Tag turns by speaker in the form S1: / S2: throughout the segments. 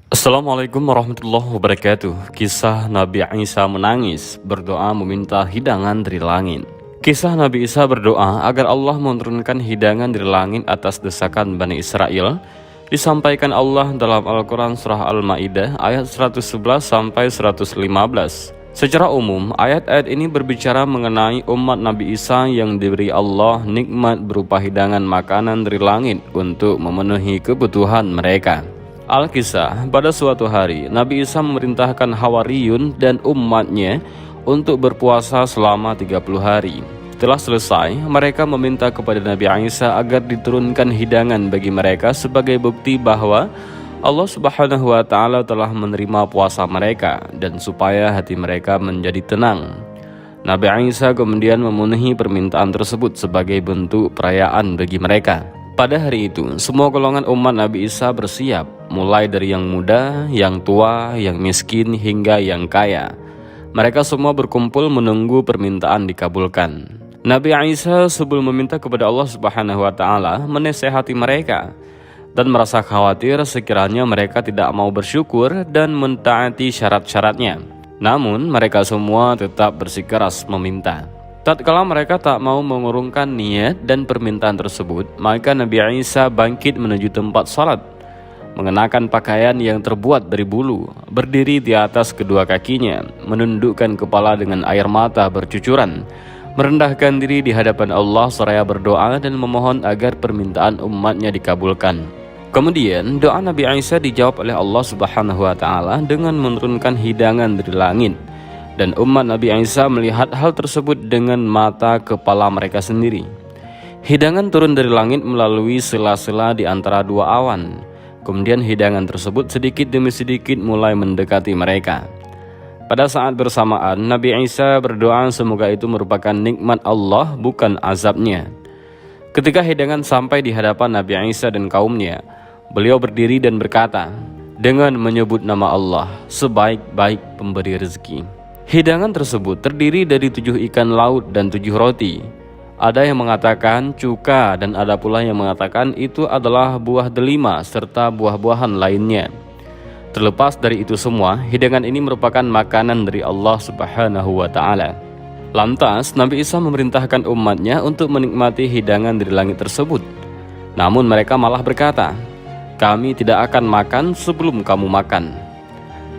S1: Assalamualaikum warahmatullahi wabarakatuh. Kisah Nabi Isa menangis, berdoa meminta hidangan dari langit. Kisah Nabi Isa berdoa agar Allah menurunkan hidangan dari langit atas desakan Bani Israel disampaikan Allah dalam Al-Quran Surah Al-Ma'idah ayat 111-115. Secara umum, ayat-ayat ini berbicara mengenai umat Nabi Isa yang diberi Allah nikmat berupa hidangan makanan dari langit untuk memenuhi kebutuhan mereka. Al-Kisah, pada suatu hari, Nabi Isa memerintahkan Hawariyun dan umatnya untuk berpuasa selama 30 hari. Setelah selesai, mereka meminta kepada Nabi Isa agar diturunkan hidangan bagi mereka sebagai bukti bahwa Allah Subhanahu wa Ta'ala telah menerima puasa mereka dan supaya hati mereka menjadi tenang. Nabi Isa kemudian memenuhi permintaan tersebut sebagai bentuk perayaan bagi mereka. Pada hari itu, semua golongan umat Nabi Isa bersiap, mulai dari yang muda, yang tua, yang miskin, hingga yang kaya. Mereka semua berkumpul menunggu permintaan dikabulkan. Nabi Isa sebelum meminta kepada Allah Subhanahu wa Ta'ala menasehati mereka dan merasa khawatir sekiranya mereka tidak mau bersyukur dan mentaati syarat-syaratnya. Namun, mereka semua tetap bersikeras meminta. Tatkala mereka tak mau mengurungkan niat dan permintaan tersebut, maka Nabi Isa bangkit menuju tempat salat, mengenakan pakaian yang terbuat dari bulu, berdiri di atas kedua kakinya, menundukkan kepala dengan air mata bercucuran, merendahkan diri di hadapan Allah seraya berdoa dan memohon agar permintaan umatnya dikabulkan. Kemudian doa Nabi Isa dijawab oleh Allah Subhanahu wa Ta'ala dengan menurunkan hidangan dari langit. Dan umat Nabi Isa melihat hal tersebut dengan mata kepala mereka sendiri. Hidangan turun dari langit melalui sela-sela di antara dua awan. Kemudian hidangan tersebut sedikit demi sedikit mulai mendekati mereka. Pada saat bersamaan, Nabi Isa berdoa semoga itu merupakan nikmat Allah, bukan azabnya. Ketika hidangan sampai di hadapan Nabi Isa dan kaumnya, beliau berdiri dan berkata, dengan menyebut nama Allah, sebaik-baik pemberi rezeki. Hidangan tersebut terdiri dari 7 ikan laut dan 7 roti. Ada yang mengatakan cuka dan ada pula yang mengatakan itu adalah buah delima serta buah-buahan lainnya. Terlepas dari itu semua, hidangan ini merupakan makanan dari Allah Subhanahu wa Ta'ala. Lantas, Nabi Isa memerintahkan umatnya untuk menikmati hidangan dari langit tersebut. Namun mereka malah berkata, kami tidak akan makan sebelum kamu makan.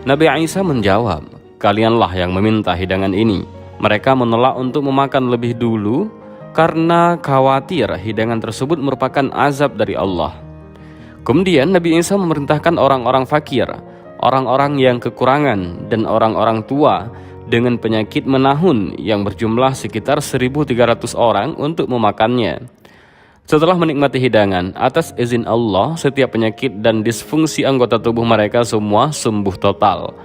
S1: Nabi Isa menjawab, kalianlah yang meminta hidangan ini. Mereka menolak untuk memakan lebih dulu karena khawatir hidangan tersebut merupakan azab dari Allah. Kemudian Nabi Isa memerintahkan orang-orang fakir, orang-orang yang kekurangan, dan orang-orang tua dengan penyakit menahun yang berjumlah sekitar 1.300 orang untuk memakannya. Setelah menikmati hidangan, atas izin Allah, setiap penyakit dan disfungsi anggota tubuh mereka semua sembuh total.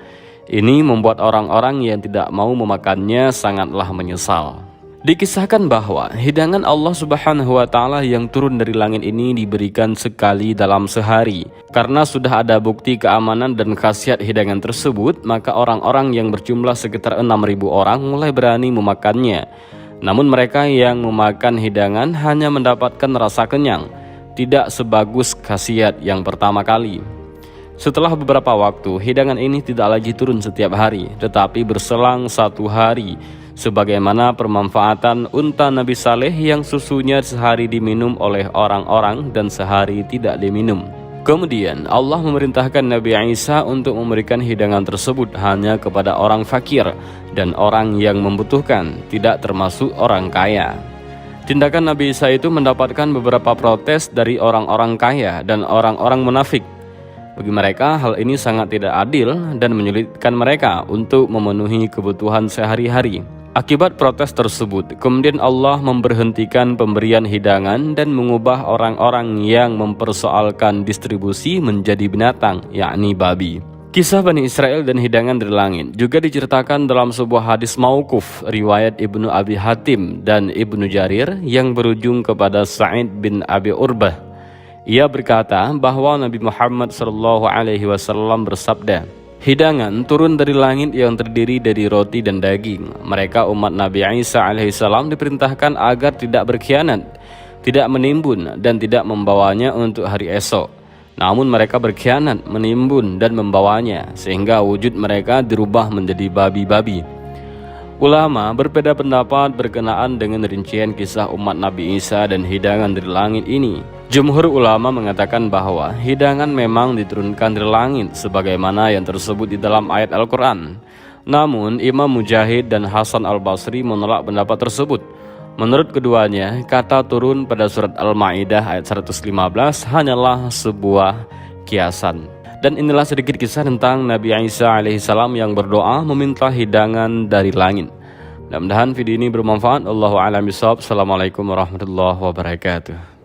S1: Ini membuat orang-orang yang tidak mau memakannya sangatlah menyesal. Dikisahkan bahwa hidangan Allah Subhanahu wa Ta'ala yang turun dari langit ini diberikan sekali dalam sehari. Karena sudah ada bukti keamanan dan khasiat hidangan tersebut, maka orang-orang yang berjumlah sekitar 6.000 orang mulai berani memakannya. Namun mereka yang memakan hidangan hanya mendapatkan rasa kenyang, tidak sebagus khasiat yang pertama kali. Setelah beberapa waktu, hidangan ini tidak lagi turun setiap hari, tetapi berselang 1 hari, sebagaimana permanfaatan unta Nabi Saleh yang susunya sehari diminum oleh orang-orang dan sehari tidak diminum. Kemudian Allah memerintahkan Nabi Isa untuk memberikan hidangan tersebut hanya kepada orang fakir dan orang yang membutuhkan, tidak termasuk orang kaya. Tindakan Nabi Isa itu mendapatkan beberapa protes dari orang-orang kaya dan orang-orang munafik. Bagi mereka, hal ini sangat tidak adil dan menyulitkan mereka untuk memenuhi kebutuhan sehari-hari. Akibat protes tersebut, kemudian Allah memberhentikan pemberian hidangan dan mengubah orang-orang yang mempersoalkan distribusi menjadi binatang, yakni babi. Kisah Bani Israel dan hidangan dari langit juga diceritakan dalam sebuah hadis mauquf riwayat Ibnu Abi Hatim dan Ibnu Jarir yang berujung kepada Sa'id bin Abi Urbah. Ia berkata bahwa Nabi Muhammad SAW bersabda, hidangan turun dari langit yang terdiri dari roti dan daging. Mereka umat Nabi Isa alaihissalam diperintahkan agar tidak berkhianat, tidak menimbun, dan tidak membawanya untuk hari esok. Namun mereka berkhianat, menimbun dan membawanya, sehingga wujud mereka dirubah menjadi babi-babi. Ulama berbeda pendapat berkenaan dengan rincian kisah umat Nabi Isa dan hidangan dari langit ini. Jumhur ulama mengatakan bahwa hidangan memang diturunkan dari langit sebagaimana yang tersebut di dalam ayat Al-Quran. Namun Imam Mujahid dan Hasan Al-Basri menolak pendapat tersebut. Menurut keduanya, kata turun pada surat Al-Ma'idah ayat 115 hanyalah sebuah kiasan. Dan inilah sedikit kisah tentang Nabi Isa alaihissalam yang berdoa meminta hidangan dari langit. Mudah-mudahan video ini bermanfaat. Allahu a'lam bishawab. Assalamualaikum warahmatullahi wabarakatuh.